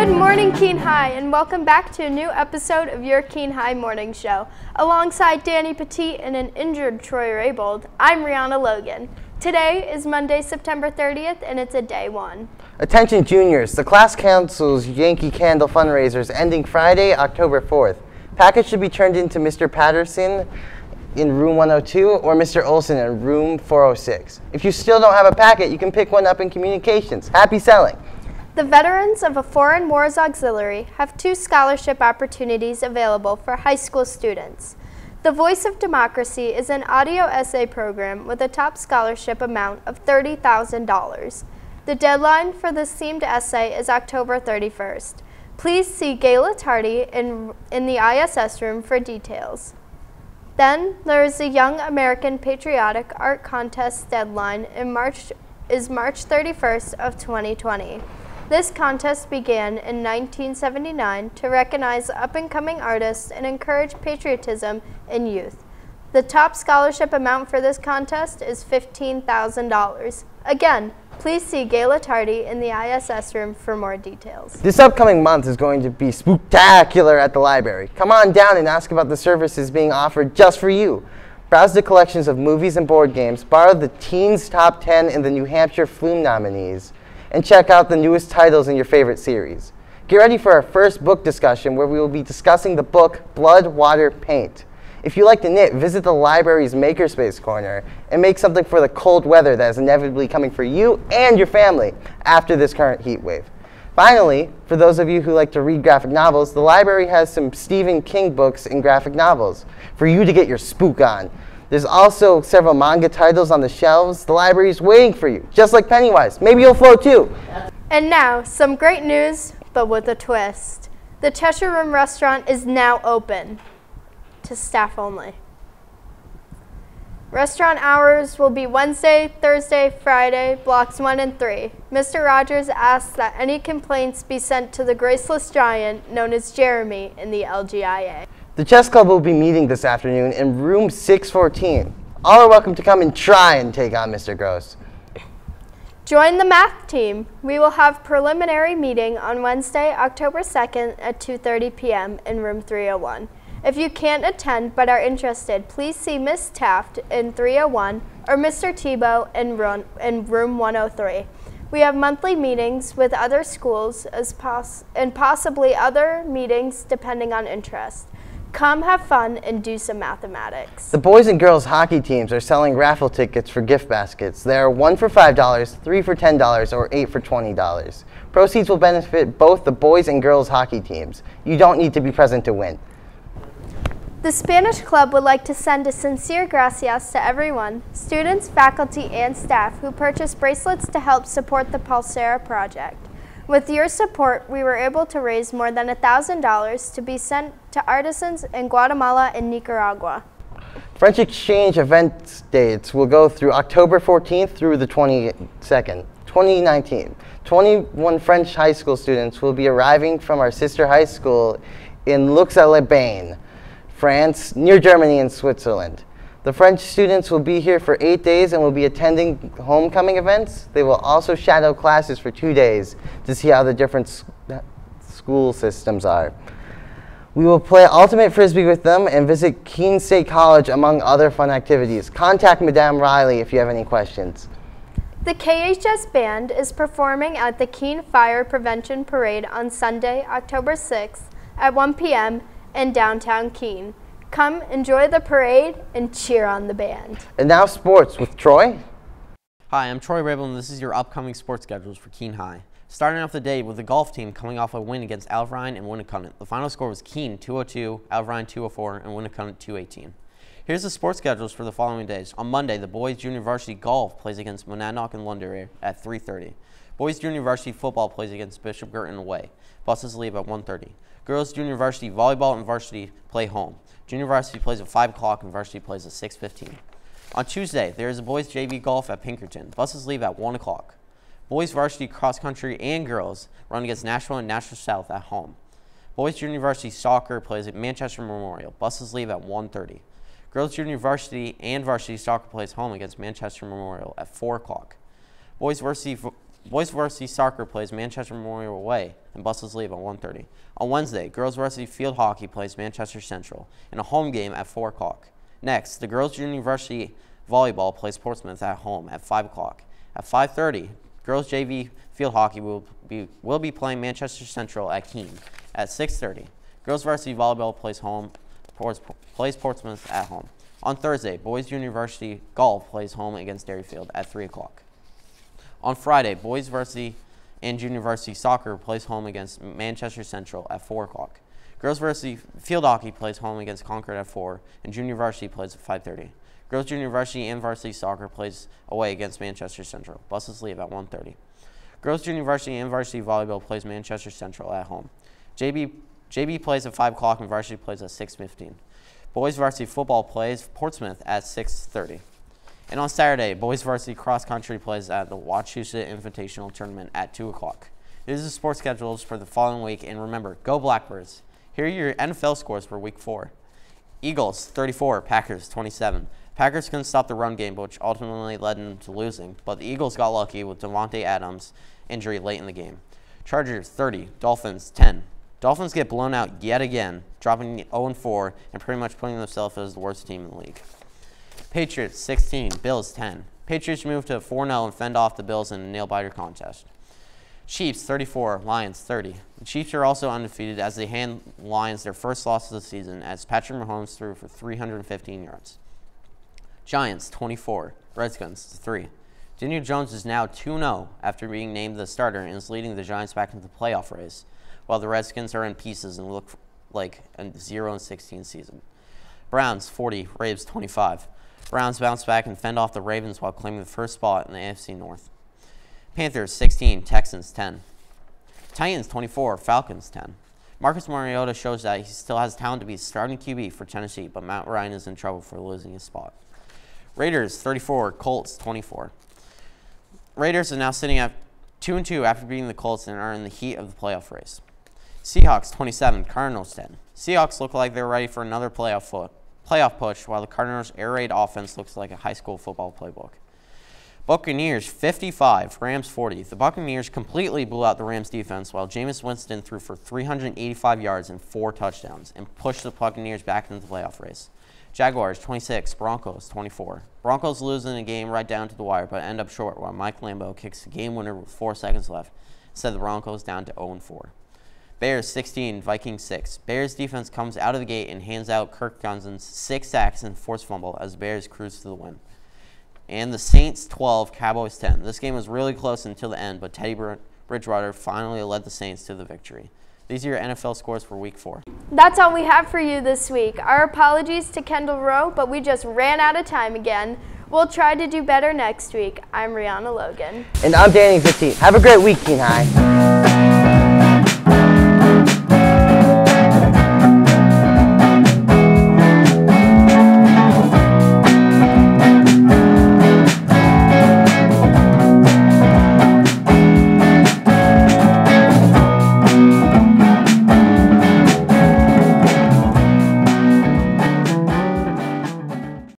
Good morning, Keene High, and welcome back to a new episode of your Keene High Morning Show. Alongside Danny Petit and an injured Troy Raybold, I'm Rihanna Logan. Today is Monday, September 30th, and it's a day one. Attention juniors, the class council's Yankee Candle fundraiser is ending Friday, October 4th. Packets should be turned in to Mr. Patterson in room 102 or Mr. Olson in room 406. If you still don't have a packet, you can pick one up in communications. Happy selling! The veterans of a Foreign Wars Auxiliary have 2 scholarship opportunities available for high school students. The Voice of Democracy is an audio essay program with a top scholarship amount of $30,000. The deadline for this themed essay is October 31st. Please see Gayla Tardy in the ISS room for details. Then there is the Young American Patriotic Art Contest deadline in March 31st of 2020. This contest began in 1979 to recognize up-and-coming artists and encourage patriotism in youth. The top scholarship amount for this contest is $15,000. Again, please see Gayla Tardy in the ISS room for more details. This upcoming month is going to be spooktacular at the library. Come on down and ask about the services being offered just for you. Browse the collections of movies and board games, borrow the Teens Top 10 and the New Hampshire Flume nominees, and check out the newest titles in your favorite series. Get ready for our first book discussion where we will be discussing the book Blood, Water, Paint. If you like to knit, visit the library's Makerspace Corner and make something for the cold weather that is inevitably coming for you and your family after this current heat wave. Finally, for those of you who like to read graphic novels, the library has some Stephen King books and graphic novels for you to get your spook on. There's also several manga titles on the shelves. The library is waiting for you, just like Pennywise. Maybe you'll float too. And now, some great news, but with a twist. The Cheshire Room restaurant is now open to staff only. Restaurant hours will be Wednesday, Thursday, Friday, blocks 1 and 3. Mr. Rogers asks that any complaints be sent to the graceless giant known as Jeremy in the LGIA. The chess club will be meeting this afternoon in room 614. All are welcome to come and try and take on Mr. Gross. Join the math team. We will have preliminary meeting on Wednesday, October 2nd at 2:30 p.m. in room 301. If you can't attend but are interested, please see Miss Taft in 301 or Mr. Tebow in room 103. We have monthly meetings with other schools and possibly other meetings depending on interest. Come have fun and do some mathematics. The boys and girls hockey teams are selling raffle tickets for gift baskets. They are 1 for $5, 3 for $10, or 8 for $20. Proceeds will benefit both the boys and girls hockey teams. You don't need to be present to win. The Spanish Club would like to send a sincere gracias to everyone, students, faculty, and staff who purchased bracelets to help support the Pulsera project. With your support, we were able to raise more than $1,000 to be sent to artisans in Guatemala and Nicaragua. French exchange event dates will go through October 14th through the 22nd, 2019. 21 French high school students will be arriving from our sister high school in Lux-les-Bains, France, near Germany and Switzerland. The French students will be here for 8 days and will be attending homecoming events. They will also shadow classes for 2 days to see how the different school systems are. We will play Ultimate Frisbee with them and visit Keene State College, among other fun activities. Contact Madame Riley if you have any questions. The KHS Band is performing at the Keene Fire Prevention Parade on Sunday, October 6th at 1 p.m. in downtown Keene. Come enjoy the parade and cheer on the band. And now sports with Troy. Hi, I'm Troy Rabel, and this is your upcoming sports schedules for Keene High. Starting off the day with the golf team coming off a win against Alvirine and Winnacunnet. The final score was Keene 202, Alvirine 204, and Winnacunnet 218. Here's the sports schedules for the following days. On Monday, the boys junior varsity golf plays against Monadnock and Londonderry at 3:30. Boys junior varsity football plays against Bishop Girton away. Buses leave at 1:30. Girls junior varsity volleyball and varsity play home. Junior varsity plays at 5 o'clock and varsity plays at 6:15. On Tuesday, there is a boys JV golf at Pinkerton. Buses leave at 1 o'clock. Boys varsity cross country and girls run against Nashville and Nashville South at home. Boys junior varsity soccer plays at Manchester Memorial. Buses leave at 1:30. Girls junior varsity and varsity soccer plays home against Manchester Memorial at 4 o'clock. Boys varsity Boys varsity soccer plays Manchester Memorial away, and buses leave at 1:30. On Wednesday, girls varsity field hockey plays Manchester Central in a home game at 4 o'clock. Next, the girls junior varsity volleyball plays Portsmouth at home at 5 o'clock. At 5:30, girls JV field hockey will be playing Manchester Central at Keene. At 6:30, girls varsity volleyball plays Portsmouth at home. On Thursday, boys junior varsity golf plays home against Derryfield at 3 o'clock. On Friday, boys varsity and junior varsity soccer plays home against Manchester Central at 4 o'clock. Girls varsity field hockey plays home against Concord at 4, and junior varsity plays at 5:30. Girls junior varsity and varsity soccer plays away against Manchester Central. Buses leave at 1:30. Girls junior varsity and varsity volleyball plays Manchester Central at home. JB plays at 5 o'clock and varsity plays at 6:15. Boys varsity football plays Portsmouth at 6:30. And on Saturday, boys varsity cross country plays at the Wachusett Invitational Tournament at 2 o'clock. This is the sports schedules for the following week, and remember, go Blackbirds. Here are your NFL scores for week 4. Eagles 34, Packers 27. Packers couldn't stop the run game, which ultimately led them to losing, but the Eagles got lucky with Devontae Adams' injury late in the game. Chargers 30, Dolphins 10. Dolphins get blown out yet again, dropping 0-4 and pretty much putting themselves as the worst team in the league. Patriots 16, Bills 10. Patriots moved to 4-0 and fend off the Bills in a nail-biter contest. Chiefs 34, Lions 30. The Chiefs are also undefeated as they hand Lions their first loss of the season as Patrick Mahomes threw for 315 yards. Giants 24, Redskins 3. Daniel Jones is now 2-0 after being named the starter and is leading the Giants back into the playoff race, while the Redskins are in pieces and look like a 0-16 season. Browns 40, Ravens 25. Browns bounce back and fend off the Ravens while claiming the first spot in the AFC North. Panthers 16, Texans 10. Titans 24, Falcons 10. Marcus Mariota shows that he still has talent to be starting QB for Tennessee, but Matt Ryan is in trouble for losing his spot. Raiders 34, Colts 24. Raiders are now sitting at 2-2 after beating the Colts and are in the heat of the playoff race. Seahawks 27, Cardinals 10. Seahawks look like they're ready for another playoff push, while the Cardinals' air raid offense looks like a high school football playbook. Buccaneers 55, Rams 40. The Buccaneers completely blew out the Rams defense while Jameis Winston threw for 385 yards and 4 touchdowns and pushed the Buccaneers back into the playoff race. Jaguars 26, Broncos 24. Broncos lose in a game right down to the wire but end up short while Mike Lambeau kicks the game winner with 4 seconds left, set the Broncos down to 0-4. Bears 16, Vikings 6. Bears defense comes out of the gate and hands out Kirk Cousins 6 sacks and forced fumble as the Bears cruise to the win. And the Saints 12, Cowboys 10. This game was really close until the end, but Teddy Bridgewater finally led the Saints to the victory. These are your NFL scores for week 4. That's all we have for you this week. Our apologies to Kendall Rowe, but we just ran out of time again. We'll try to do better next week. I'm Rihanna Logan. And I'm Danny 15. Have a great week, Keene High.